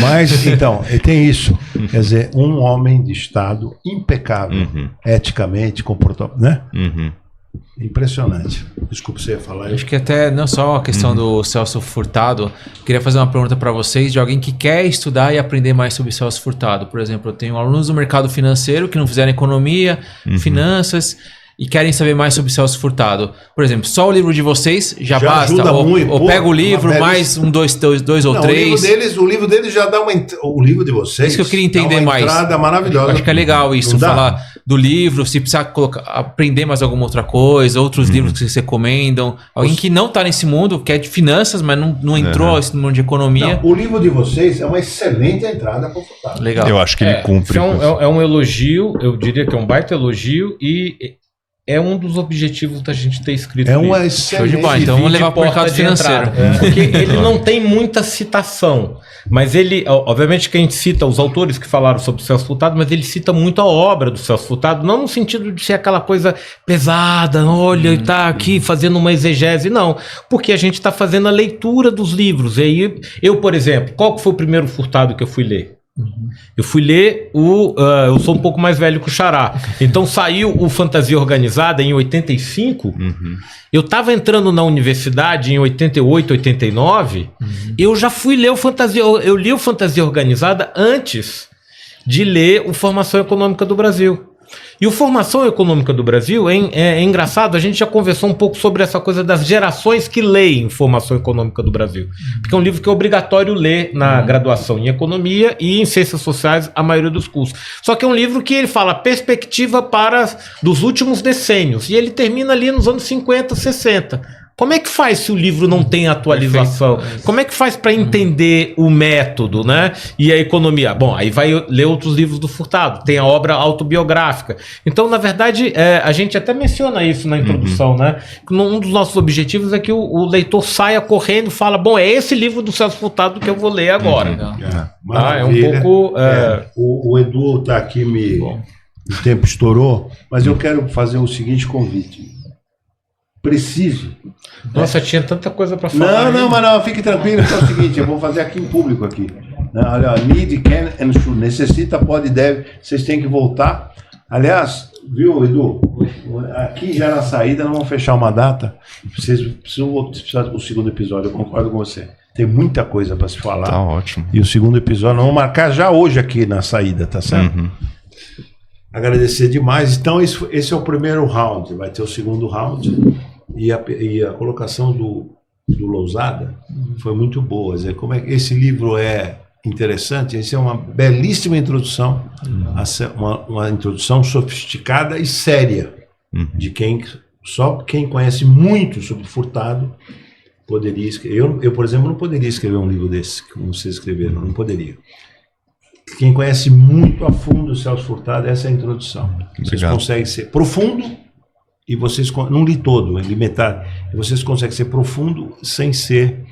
Mas, então, tem isso. Quer dizer, um homem de Estado impecável, eticamente, comportamental, né? Impressionante. Desculpa, você ia falar aí. Acho que até não só a questão do Celso Furtado, queria fazer uma pergunta para vocês de alguém que quer estudar e aprender mais sobre Celso Furtado. Por exemplo, eu tenho alunos do mercado financeiro que não fizeram economia, finanças, e querem saber mais sobre Celso Furtado. Por exemplo, só o livro de vocês já basta? Ajuda muito. Ou pega o livro, mais dois ou três? O livro deles já dá uma... O livro de vocês... Isso que eu queria entender dá uma mais. entrada maravilhosa. Acho que é legal isso, falar do livro, se precisar aprender mais alguma outra coisa, outros livros que vocês recomendam. Alguém que não está nesse mundo, que é de finanças, mas não entrou no mundo de economia. Não, o livro de vocês é uma excelente entrada para o Furtado. Legal. Eu acho que ele cumpre. É um elogio, eu diria que é um baita elogio e é um dos objetivos da gente ter escrito isso. uma excelente. Então vamos levar para o mercado financeiro. Porque ele não tem muita citação, mas ele, obviamente que a gente cita os autores que falaram sobre o Celso Furtado, mas ele cita muito a obra do Celso Furtado, não no sentido de ser aquela coisa pesada, olha, ele está aqui fazendo uma exegese, não, porque a gente está fazendo a leitura dos livros. E aí, eu, por exemplo, qual que foi o primeiro Furtado que eu fui ler? Eu fui ler eu sou um pouco mais velho que o Xará. Então saiu o Fantasia Organizada em 85. Eu estava entrando na universidade em 88, 89. Eu já fui ler o Fantasia. Eu li o Fantasia Organizada antes de ler o Formação Econômica do Brasil. E o Formação Econômica do Brasil é engraçado, a gente já conversou um pouco sobre essa coisa das gerações que leem Formação Econômica do Brasil. Porque é um livro que é obrigatório ler na graduação em Economia e em Ciências Sociais, a maioria dos cursos. Só que é um livro que ele fala perspectiva dos últimos decênios. E ele termina ali nos anos 50, 60. Como é que faz se o livro não tem atualização? Perfeito. Como é que faz para entender o método, né? E a economia? Bom, aí vai ler outros livros do Furtado. Tem a obra autobiográfica. Então, na verdade, a gente até menciona isso na introdução, né? Um dos nossos objetivos é que o leitor saia correndo e fala, bom, é esse livro do Celso Furtado que eu vou ler agora. É um pouco... O Edu está aqui, o tempo estourou, mas eu quero fazer o seguinte convite. Preciso. Nossa, tinha tanta coisa para falar. Não, fique tranquilo, é o seguinte, eu vou fazer aqui em público aqui. Olha, need, can and should. Necessita, pode, deve. Vocês têm que voltar. Aliás, viu, Edu? Aqui já na saída, não vamos fechar uma data. Vocês precisam do segundo episódio, eu concordo com você. Tem muita coisa para se falar. Tá ótimo. E o segundo episódio, nós vamos marcar já hoje aqui na saída, tá certo? Agradecer demais. Então, esse é o primeiro round. Vai ter o segundo round. E a colocação do Lousada foi muito boa. Quer dizer, como é que esse livro é interessante? Essa é uma belíssima introdução, uma introdução sofisticada e séria, de só quem conhece muito sobre Furtado poderia escrever. Eu, por exemplo, não poderia escrever um livro desse, como vocês escreveram, não poderia. Quem conhece muito a fundo o Celso Furtado, essa é a introdução. Vocês conseguem ser profundo, e vocês não li todo, li metade, e vocês conseguem ser profundo sem ser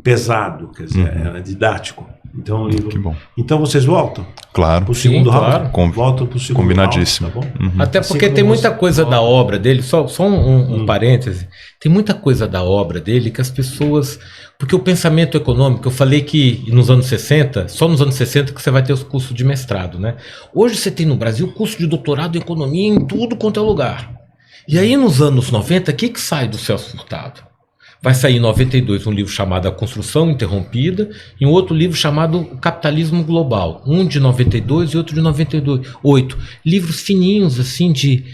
pesado, quer dizer, é didático. Então, que bom. Então vocês voltam? Claro. Para o segundo round? Claro. Voltam para o segundo Combinadíssimo. round, tá bom? Até porque tem muita coisa da obra dele, só um parêntese, tem muita coisa da obra dele que as pessoas... Porque o pensamento econômico, eu falei que nos anos 60, só nos anos 60 que você vai ter os cursos de mestrado, né? Hoje você tem no Brasil curso de doutorado em economia em tudo quanto é lugar. E aí nos anos 90, o que sai do Celso Furtado? Vai sair em 92 um livro chamado A Construção Interrompida e um outro livro chamado O Capitalismo Global. Um de 92 e outro de 98. Livros fininhos, assim, de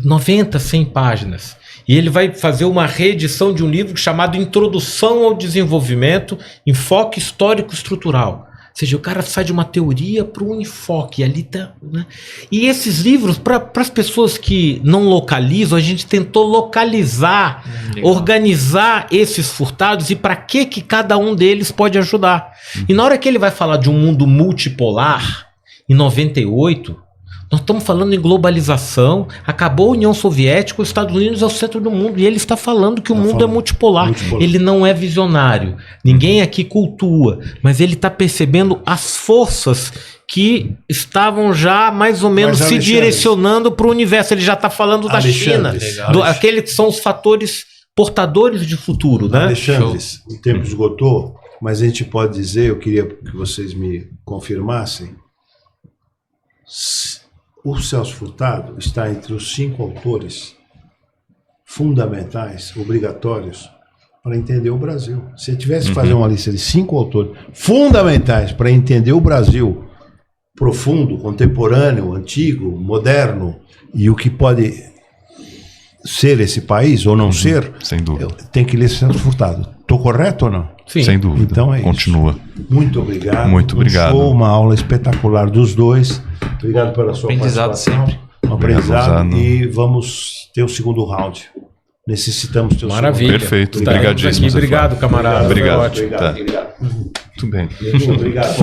90, 100 páginas. E ele vai fazer uma reedição de um livro chamado Introdução ao Desenvolvimento, Enfoque Histórico Estrutural. Ou seja, o cara sai de uma teoria para um enfoque. Ali tá, né? E esses livros, para as pessoas que não localizam, a gente tentou localizar, organizar esses furtados e para que cada um deles pode ajudar. E na hora que ele vai falar de um mundo multipolar, em 98, nós estamos falando em globalização, acabou a União Soviética, os Estados Unidos é o centro do mundo, e ele está falando que o mundo é multipolar. Ele não é visionário, ninguém aqui cultua, mas ele está percebendo as forças que estavam já mais ou menos se direcionando para o universo. Ele já está falando da China, aqueles que são os fatores portadores de futuro. Né? Alexandre, o tempo esgotou, mas a gente pode dizer, eu queria que vocês me confirmassem, o Celso Furtado está entre os 5 autores fundamentais, obrigatórios, para entender o Brasil. Se tivesse que fazer uma lista de 5 autores fundamentais para entender o Brasil profundo, contemporâneo, antigo, moderno, e o que pode ser esse país ou não ser, sem dúvida. Tem que ler Celso Furtado. Estou correto ou não? Sim. Sem dúvida. Então é Continua. Isso. Muito obrigado. Muito obrigado. Show, uma aula espetacular dos dois. Obrigado pela sua participação. Sempre. Um aprendizado. E vamos ter o segundo round. Necessitamos ter o Maravilha. Perfeito. Obrigadíssimo. Obrigadíssimo. Obrigado, camarada. Obrigado. Obrigado. Muito bem. Muito obrigado.